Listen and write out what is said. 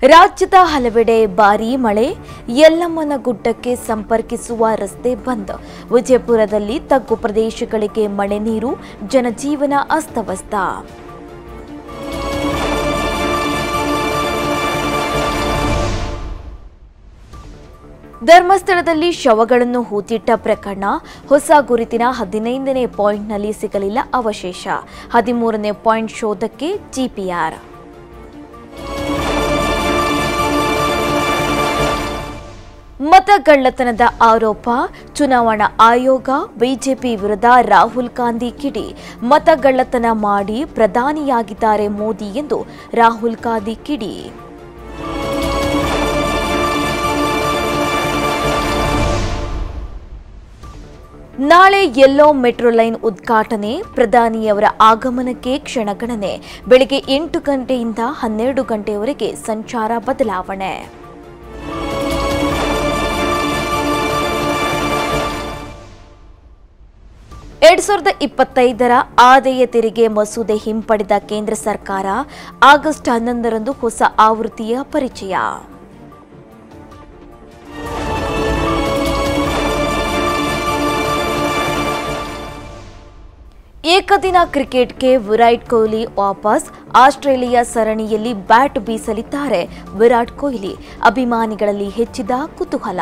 ರಾಜ್ಯದ ಹಲವೆಡೆ ಭಾರೀ ಮಳೆ, ಯಲ್ಲಮ್ಮನ ಗುಡ್ಡಕ್ಕೆ ಸಂಪರ್ಕಿಸುವ ರಸ್ತೆ ಬಂದ್. ವಿಜಯಪುರದಲ್ಲಿ ತಗ್ಗು ಪ್ರದೇಶಗಳಿಗೆ ಮಳೆ ನೀರು, ಜನಜೀವನ ಅಸ್ತವ್ಯಸ್ತ. ಧರ್ಮಸ್ಥಳದಲ್ಲಿ ಶವಗಳನ್ನು ಹೂತಿಟ್ಟ ಪ್ರಕರಣ, ಹೊಸ ಗುರುತಿನ 15ನೇ ಪಾಯಿಂಟ್ನಲ್ಲಿ ಸಿಗಲಿಲ್ಲ ಅವಶೇಷ, 13ನೇ ಪಾಯಿಂಟ್ ಶೋಧಕ್ಕೆ ಜಿಪಿಆರ್. ಮತಗಳ್ಳತನದ ಆರೋಪ, ಚುನಾವಣಾ ಆಯೋಗ ಬಿಜೆಪಿ ವಿರುದ್ಧ ರಾಹುಲ್ ಗಾಂಧಿ ಕಿಡಿ. ಮತಗಳ್ಳತನ ಮಾಡಿ ಪ್ರಧಾನಿಯಾಗಿದ್ದಾರೆ ಮೋದಿ ಎಂದು ರಾಹುಲ್ ಗಾಂಧಿ ಕಿಡಿ. ನಾಳೆ ಯೆಲ್ಲೋ ಮೆಟ್ರೋ ಲೈನ್ ಉದ್ಘಾಟನೆ, ಪ್ರಧಾನಿಯವರ ಆಗಮನಕ್ಕೆ ಕ್ಷಣಗಣನೆ. ಬೆಳಗ್ಗೆ 8 ಗಂಟೆಯಿಂದ 12 ಗಂಟೆಯವರೆಗೆ ಸಂಚಾರ ಬದಲಾವಣೆ. 2025ರ ಆದಾಯ ತೆರಿಗೆ ಮಸೂದೆ ಹಿಂಪಡೆದ ಕೇಂದ್ರ ಸರ್ಕಾರ, ಆಗಸ್ಟ್ 11ರಂದು ಹೊಸ ಆವೃತ್ತಿಯ ಪರಿಚಯ. ಏಕದಿನ ಕ್ರಿಕೆಟ್ಗೆ ವಿರಾಟ್ ಕೊಹ್ಲಿ ವಾಪಸ್, ಆಸ್ಟ್ರೇಲಿಯಾ ಸರಣಿಯಲ್ಲಿ ಬ್ಯಾಟ್ ಬೀಸಲಿದ್ದಾರೆ ವಿರಾಟ್ ಕೊಹ್ಲಿ. ಅಭಿಮಾನಿಗಳಲ್ಲಿ ಹೆಚ್ಚಿದ ಕುತೂಹಲ.